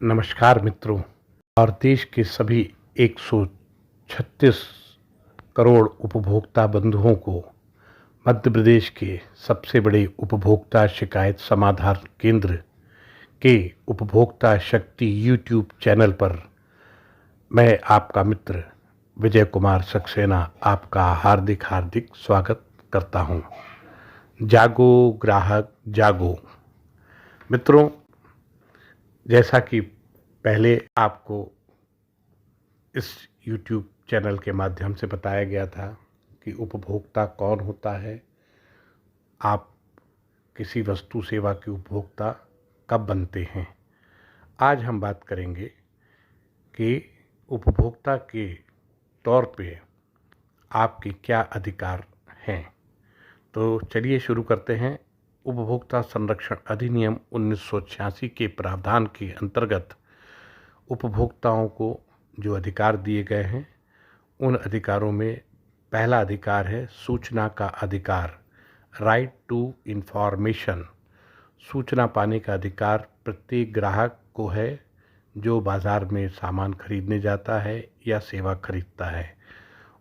नमस्कार मित्रों। और देश के सभी 136 करोड़ उपभोक्ता बंधुओं को मध्य प्रदेश के सबसे बड़े उपभोक्ता शिकायत समाधान केंद्र के उपभोक्ता शक्ति यूट्यूब चैनल पर मैं आपका मित्र विजय कुमार सक्सेना आपका हार्दिक स्वागत करता हूं। जागो ग्राहक जागो। मित्रों, जैसा कि पहले आपको इस YouTube चैनल के माध्यम से बताया गया था कि उपभोक्ता कौन होता है, आप किसी वस्तु सेवा के उपभोक्ता कब बनते हैं। आज हम बात करेंगे कि उपभोक्ता के तौर पे आपके क्या अधिकार हैं। तो चलिए शुरू करते हैं। उपभोक्ता संरक्षण अधिनियम 1986 के प्रावधान के अंतर्गत उपभोक्ताओं को जो अधिकार दिए गए हैं, उन अधिकारों में पहला अधिकार है सूचना का अधिकार, राइट टू इंफॉर्मेशन। सूचना पाने का अधिकार प्रत्येक ग्राहक को है जो बाज़ार में सामान खरीदने जाता है या सेवा खरीदता है।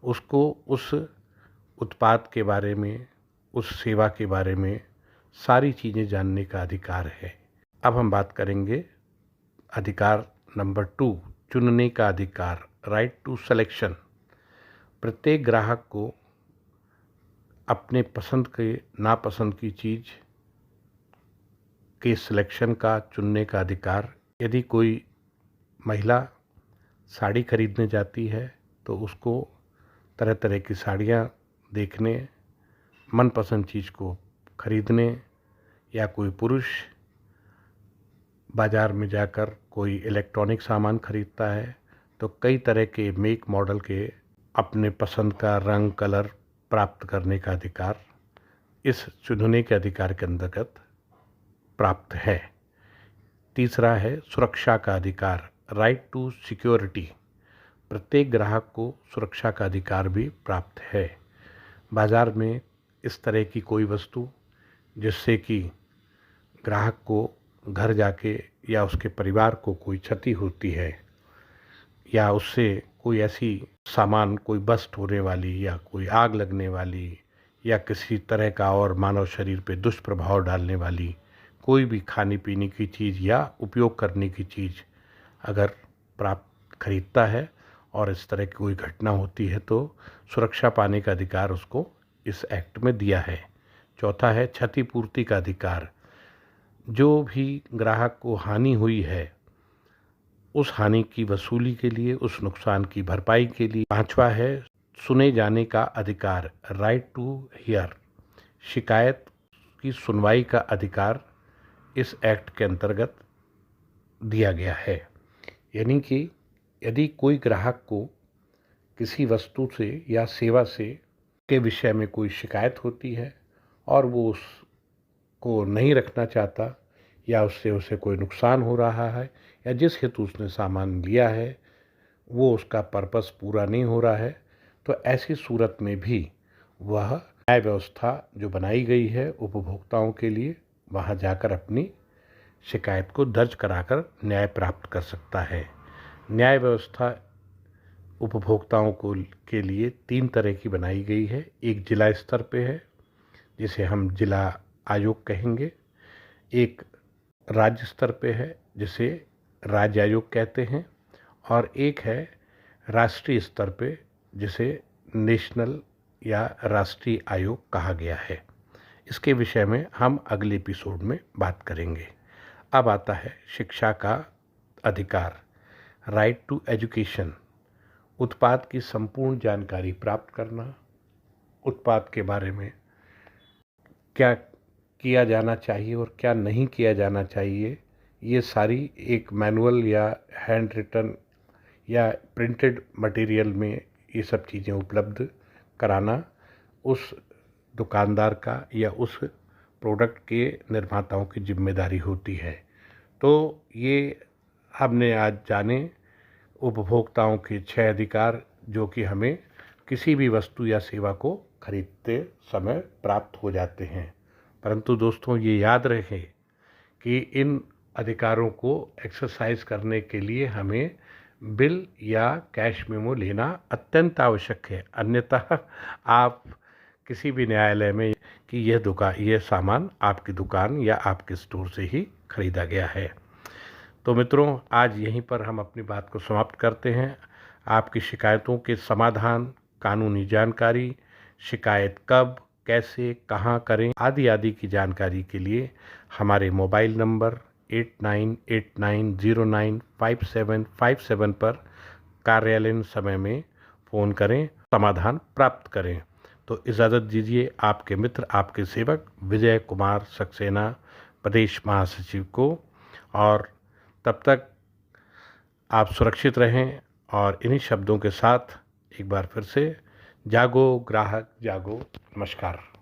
उसको उस उत्पाद के बारे में, उस सेवा के बारे में सारी चीज़ें जानने का अधिकार है। अब हम बात करेंगे अधिकार नंबर 2, चुनने का अधिकार, राइट टू सिलेक्शन। प्रत्येक ग्राहक को अपने पसंद के नापसंद की चीज़ के सिलेक्शन का, चुनने का अधिकार। यदि कोई महिला साड़ी खरीदने जाती है तो उसको तरह तरह की साड़ियाँ देखने, मनपसंद चीज़ को खरीदने, या कोई पुरुष बाज़ार में जाकर कोई इलेक्ट्रॉनिक सामान खरीदता है तो कई तरह के मेक मॉडल के अपने पसंद का रंग कलर प्राप्त करने का अधिकार इस चुनने के अधिकार के अंतर्गत प्राप्त है। तीसरा है सुरक्षा का अधिकार, राइट टू सिक्योरिटी। प्रत्येक ग्राहक को सुरक्षा का अधिकार भी प्राप्त है। बाज़ार में इस तरह की कोई वस्तु जिससे कि ग्राहक को घर जाके या उसके परिवार को कोई क्षति होती है, या उससे कोई ऐसी सामान, कोई बस्ट होने वाली या कोई आग लगने वाली या किसी तरह का और मानव शरीर पे दुष्प्रभाव डालने वाली कोई भी खाने पीने की चीज़ या उपयोग करने की चीज़ अगर प्राप्त खरीदता है और इस तरह की कोई घटना होती है तो सुरक्षा पाने का अधिकार उसको इस एक्ट में दिया है। चौथा है क्षतिपूर्ति का अधिकार। जो भी ग्राहक को हानि हुई है उस हानि की वसूली के लिए, उस नुकसान की भरपाई के लिए। पांचवा है सुने जाने का अधिकार, राइट टू हियर। शिकायत की सुनवाई का अधिकार इस एक्ट के अंतर्गत दिया गया है। यानी कि यदि कोई ग्राहक को किसी वस्तु से या सेवा से के विषय में कोई शिकायत होती है और वो उसको नहीं रखना चाहता, या उससे उसे कोई नुकसान हो रहा है, या जिस हेतु उसने सामान लिया है वो उसका पर्पस पूरा नहीं हो रहा है, तो ऐसी सूरत में भी वह न्याय व्यवस्था जो बनाई गई है उपभोक्ताओं के लिए, वहाँ जाकर अपनी शिकायत को दर्ज कराकर न्याय प्राप्त कर सकता है। न्याय व्यवस्था उपभोक्ताओं को के लिए 3 तरह की बनाई गई है। एक जिला स्तर पे है जिसे हम जिला आयोग कहेंगे, एक राज्य स्तर पे है जिसे राज्य आयोग कहते हैं, और एक है राष्ट्रीय स्तर पे जिसे नेशनल या राष्ट्रीय आयोग कहा गया है। इसके विषय में हम अगले एपिसोड में बात करेंगे। अब आता है शिक्षा का अधिकार, राइट टू एजुकेशन। उत्पाद की संपूर्ण जानकारी प्राप्त करना, उत्पाद के बारे में क्या किया जाना चाहिए और क्या नहीं किया जाना चाहिए, ये सारी एक मैनुअल या हैंड रिटन या प्रिंटेड मटेरियल में ये सब चीज़ें उपलब्ध कराना उस दुकानदार का या उस प्रोडक्ट के निर्माताओं की जिम्मेदारी होती है। तो ये हमने आज जाने उपभोक्ताओं के 6 अधिकार जो कि हमें किसी भी वस्तु या सेवा को खरीदते समय प्राप्त हो जाते हैं। परंतु दोस्तों, ये याद रखें कि इन अधिकारों को एक्सरसाइज करने के लिए हमें बिल या कैश मेमो लेना अत्यंत आवश्यक है। अन्यथा आप किसी भी न्यायालय में कि यह सामान आपकी दुकान या आपके स्टोर से ही खरीदा गया है। तो मित्रों, आज यहीं पर हम अपनी बात को समाप्त करते हैं। आपकी शिकायतों के समाधान, कानूनी जानकारी, शिकायत कब, कैसे, कहाँ करें आदि आदि की जानकारी के लिए हमारे मोबाइल नंबर 8989095757 पर कार्यालयीन समय में फ़ोन करें, समाधान प्राप्त करें। तो इजाज़त दीजिए आपके मित्र, आपके सेवक विजय कुमार सक्सेना, प्रदेश महासचिव को। और तब तक आप सुरक्षित रहें। और इन्हीं शब्दों के साथ एक बार फिर से जागो ग्राहक जागो। नमस्कार।